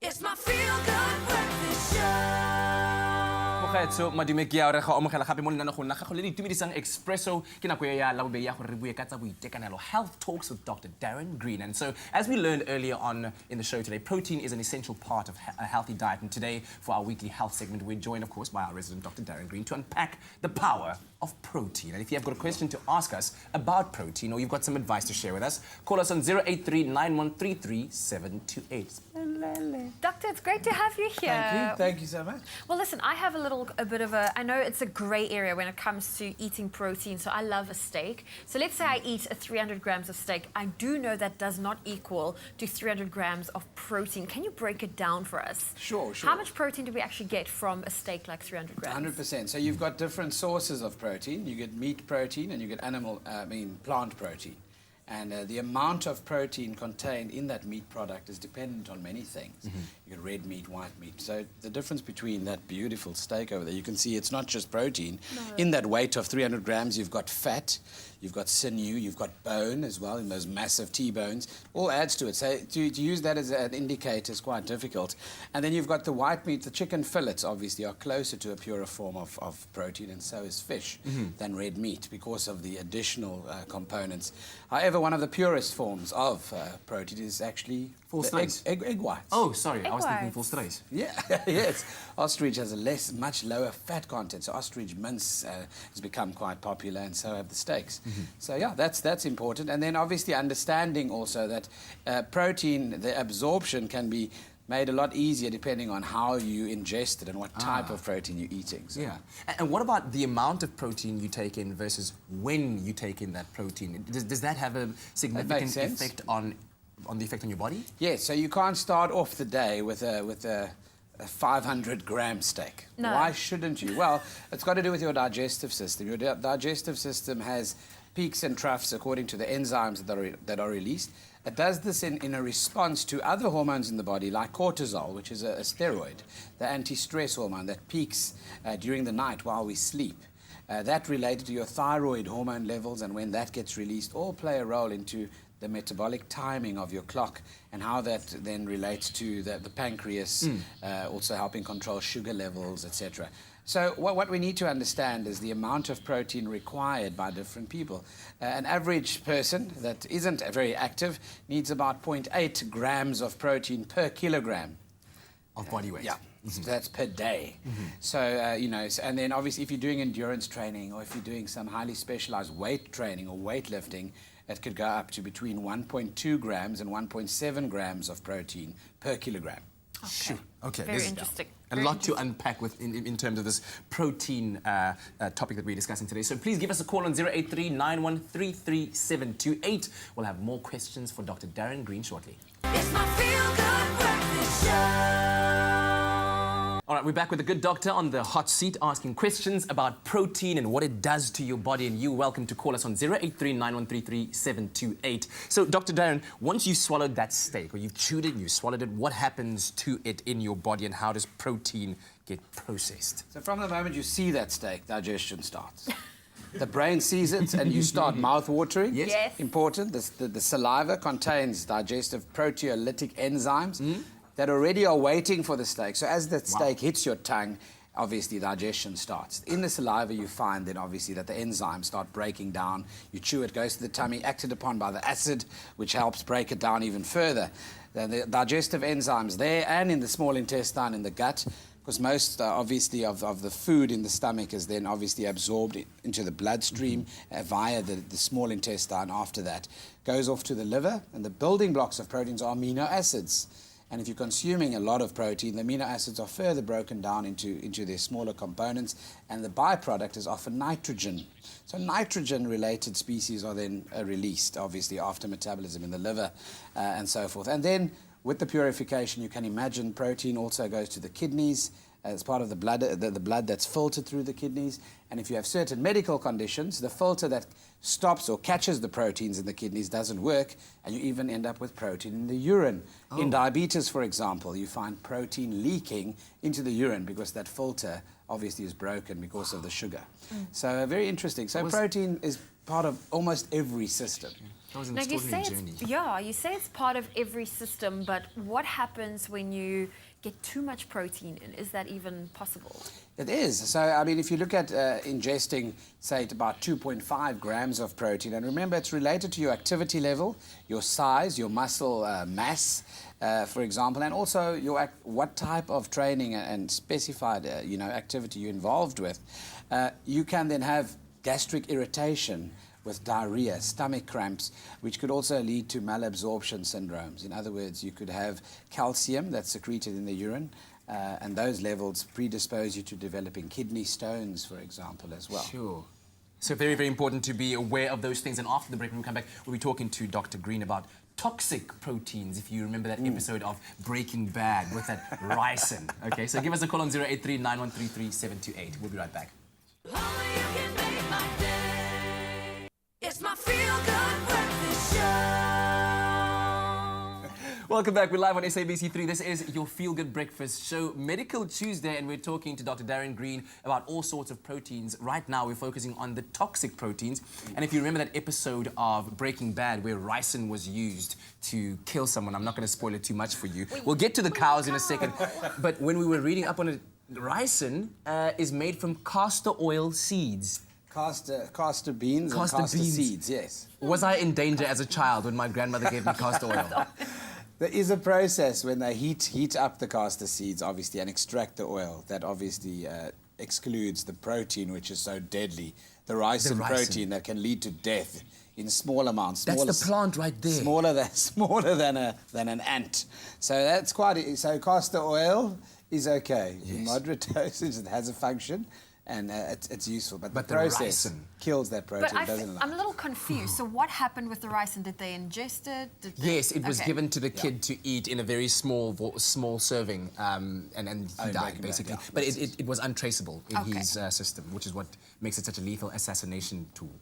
It's my feel-good breakfast show. So madume ke ya re ga omogela gape mo lena go nna ga go le ditumedisang Expresso ke nako ya la bobe ya go re bue ka tsa boitekanelo health talks with Dr. Darren Green. And so as we learned earlier on in the show today, protein is an essential part of a healthy diet, and today for our weekly health segment we're joined of course by our resident Dr. Darren Green to unpack the power of protein. And if you have got a question to ask us about protein or you've got some advice to share with us, call us on 083-9133-728. Doctor, it's great to have you here. Thank you so much. Well, listen, I have a bit of a, I know it's a grey area when it comes to eating protein, so I love a steak. So let's say I eat 300 grams of steak. I do know that does not equal to 300 grams of protein. Can you break it down for us? Sure. How much protein do we actually get from a steak like 300 grams? 100%. So you've got different sources of protein. You get meat protein and you get plant protein. And the amount of protein contained in that meat product is dependent on many things. You get red meat, white meat. So the difference between that beautiful steak over there, you can see it's not just protein. No. In that weight of 300 grams, you've got fat, you've got sinew, you've got bone as well, in those massive T-bones. All adds to it. So to use that as an indicator is quite difficult. And then you've got the white meat. The chicken fillets, obviously, are closer to a purer form of protein, and so is fish, than red meat because of the additional components. However, one of the purest forms of protein is actually egg whites. Oh, sorry, I was thinking whites. full strays. Yeah, yes. Ostrich has a much lower fat content, so ostrich mince has become quite popular, and so have the steaks. So yeah, that's important. And then obviously understanding also that protein, the absorption can be made a lot easier depending on how you ingest it and what type of protein you're eating. So. Yeah. And what about the amount of protein you take in versus when you take in that protein? Does that have a significant effect on the effect on your body? Yes, so you can't start off the day with a 500-gram steak. No. Why shouldn't you? Well, it's got to do with your digestive system. Your digestive system has peaks and troughs according to the enzymes that are released. It does this in a response to other hormones in the body, like cortisol, which is a steroid, the anti-stress hormone that peaks during the night while we sleep. That related to your thyroid hormone levels, and when that gets released, all play a role into the metabolic timing of your clock and how that then relates to the pancreas, also helping control sugar levels, etc. So what we need to understand is the amount of protein required by different people. An average person that isn't very active needs about 0.8 grams of protein per kilogram. Of body weight? Yeah. So that's per day. So, and then obviously if you're doing endurance training or if you're doing some highly specialized weight training or weightlifting, it could go up to between 1.2 grams and 1.7 grams of protein per kilogram. Sure. Okay. Very interesting. A lot to unpack in terms of this protein topic that we're discussing today. So please give us a call on 083-9133-728. We'll have more questions for Dr. Darren Green shortly. It's my feel-good breakfast show. All right, we're back with the good doctor on the hot seat asking questions about protein and what it does to your body. And you're welcome to call us on 083-9133-728. So, Dr. Darren, once you swallowed that steak, or you've chewed it, you swallowed it, what happens to it in your body and how does protein get processed? So from the moment you see that steak, digestion starts. The brain sees it and you start mouth-watering. Yes. Yes. Important. The saliva contains digestive proteolytic enzymes that already are waiting for the steak. So as the steak hits your tongue, obviously digestion starts. In the saliva you find then obviously that the enzymes start breaking down. You chew it, goes to the tummy, acted upon by the acid, which helps break it down even further. Then the digestive enzymes there and in the small intestine, in the gut, because most obviously of the food in the stomach is then obviously absorbed into the bloodstream via the small intestine. After that goes off to the liver, and the building blocks of proteins are amino acids. And if you're consuming a lot of protein, the amino acids are further broken down into their smaller components, and the byproduct is often nitrogen. So nitrogen-related species are then released, obviously, after metabolism in the liver and so forth. And then with the purification, you can imagine protein also goes to the kidneys as part of the blood that's filtered through the kidneys. And if you have certain medical conditions, the filter that stops or catches the proteins in the kidneys doesn't work, and you even end up with protein in the urine. In diabetes, for example, you find protein leaking into the urine because that filter obviously is broken because of the sugar. So very interesting. So protein is part of almost every system. That was an Now you say extraordinary journey. you say it's part of every system, but what happens when you get too much protein in? Is that even possible? It is. So, I mean, if you look at ingesting, say, about 2.5 grams of protein, and remember, it's related to your activity level, your size, your muscle mass, for example, and also your what type of training and specified, activity you're involved with. You can then have gastric irritation with diarrhea, stomach cramps, which could also lead to malabsorption syndromes. In other words, you could have calcium that's secreted in the urine, and those levels predispose you to developing kidney stones, for example, as well. Sure. So very, very important to be aware of those things. And after the break, when we come back, we'll be talking to Dr. Green about toxic proteins, if you remember that episode of Breaking Bad with that ricin. Okay, so give us a call on 083 9133 728. We'll be right back. Only you can make my day. It's my feel-good breakfast show. Welcome back. We're live on SABC3. This is your Feel Good Breakfast show, Medical Tuesday, and we're talking to Dr. Darren Green about all sorts of proteins. Right now, we're focusing on the toxic proteins. And if you remember that episode of Breaking Bad where ricin was used to kill someone, I'm not going to spoil it too much for you. We'll get to the cows in a second. But when we were reading up on it, ricin is made from castor oil seeds. Castor beans and castor seeds, yes. Was I in danger as a child when my grandmother gave me castor oil? There is a process when they heat up the castor seeds, obviously, and extract the oil that obviously excludes the protein, which is so deadly, the ricin protein that can lead to death in small amounts. That's the plant right there. Smaller than an ant. So that's quite. So castor oil is okay in moderate dosage. It has a function. And it's useful, but the process kills that protein, doesn't it? I'm a little confused. So what happened with the ricin? Did they ingest it? Yes, it was given to the kid to eat in a very small serving, and he died, basically. But it was untraceable in his system, which is what makes it such a lethal assassination tool.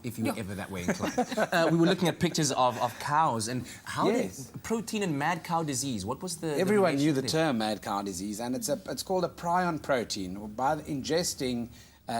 If you were ever that way inclined. We were looking at pictures of cows and how did protein and mad cow disease, what was the Everyone knew the term mad cow disease, and it's called a prion protein. By ingesting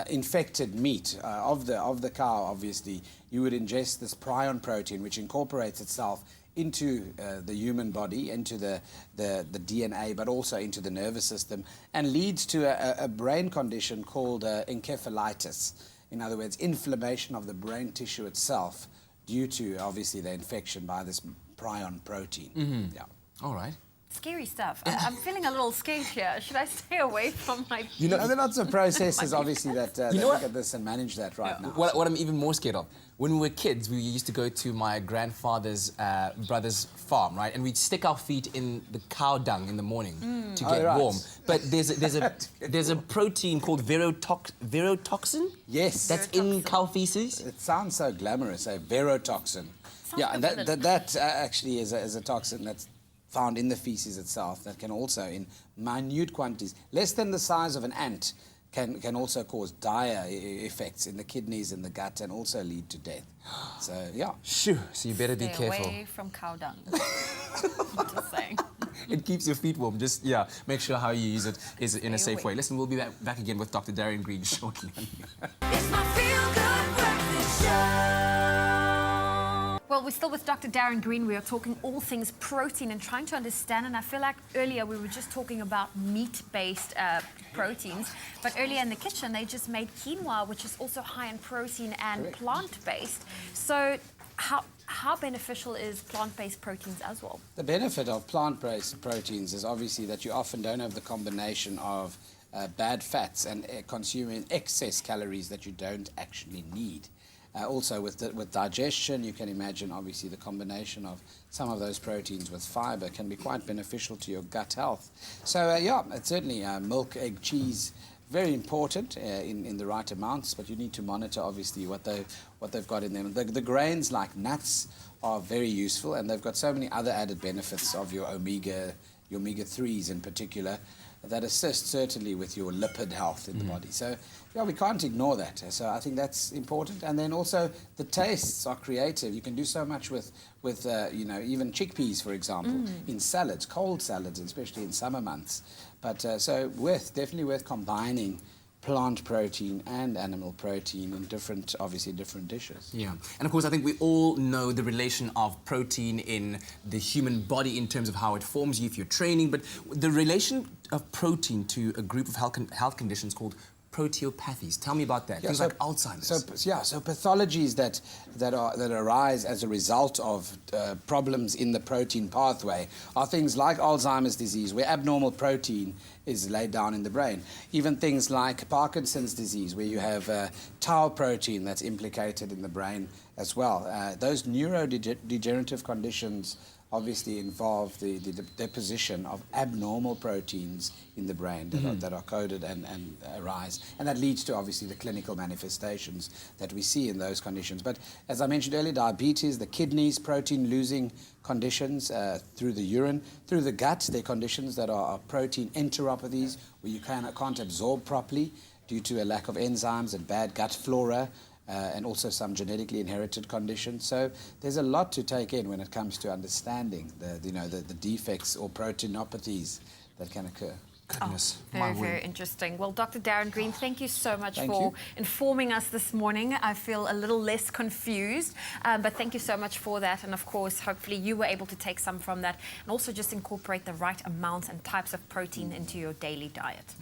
infected meat of the cow, obviously, you would ingest this prion protein, which incorporates itself into the human body, into the DNA, but also into the nervous system, and leads to a brain condition called encephalitis. In other words, inflammation of the brain tissue itself due to, obviously, the infection by this prion protein. Mm-hmm. Yeah. All right. Scary stuff. I'm feeling a little scared here. Should I stay away from my... There are lots of processes, obviously, that look at this and manage that right now. What I'm even more scared of, when we were kids, we used to go to my grandfather's brother's farm, right? And we'd stick our feet in the cow dung in the morning to get warm. But there's a protein called verotoxin? Yes. That's in cow feces? It sounds so glamorous, verotoxin. Yeah, and that actually is a toxin that's found in the feces itself that can also, in minute quantities, less than the size of an ant, can also cause dire effects in the kidneys and the gut and also lead to death. So, yeah. Shoo, so you better be careful. Stay away from cow dung. Just saying. It keeps your feet warm. Just, make sure how you use it is in a safe way. Listen, we'll be back again with Dr. Darren Green shortly. It's my feel-good breakfast show. Well, we're still with Dr. Darren Green. We are talking all things protein and trying to understand. And I feel like earlier we were just talking about meat-based proteins. But earlier in the kitchen, they just made quinoa, which is also high in protein and plant-based. So how beneficial is plant-based proteins as well? The benefit of plant-based proteins is obviously that you often don't have the combination of bad fats and consuming excess calories that you don't actually need. Also, with digestion, you can imagine, obviously, the combination of some of those proteins with fiber can be quite beneficial to your gut health. So, it's certainly milk, egg, cheese, very important in the right amounts, but you need to monitor, obviously, what they've got in them. The grains like nuts are very useful, and they've got so many other added benefits of your omega-3s in particular, that assist certainly with your lipid health in the body. So, we can't ignore that. So I think that's important. And then also the tastes are creative. You can do so much with even chickpeas, for example, in salads, cold salads, especially in summer months. But so definitely worth combining plant protein and animal protein in different, obviously different dishes. Yeah, and of course, I think we all know the relation of protein in the human body in terms of how it forms you if you're training, but the relation of protein to a group of health conditions called proteopathies. Tell me about that. Things like Alzheimer's. So pathologies that arise as a result of problems in the protein pathway are things like Alzheimer's disease, where abnormal protein is laid down in the brain. Even things like Parkinson's disease, where you have tau protein that's implicated in the brain as well. Those neurodegenerative conditions obviously involve the deposition of abnormal proteins in the brain that are coded and arise. And that leads to, obviously, the clinical manifestations that we see in those conditions. But as I mentioned earlier, diabetes, the kidneys, protein-losing conditions through the urine, through the gut, they're conditions that are protein enteropathies, where you can't absorb properly due to a lack of enzymes and bad gut flora. And also some genetically inherited conditions. So there's a lot to take in when it comes to understanding the defects or proteinopathies that can occur. Goodness, Very, very interesting. Well, Dr. Darren Green, thank you so much Thank for you. informing us this morning. I feel a little less confused, but thank you so much for that. And of course, hopefully you were able to take some from that and also just incorporate the right amounts and types of protein into your daily diet.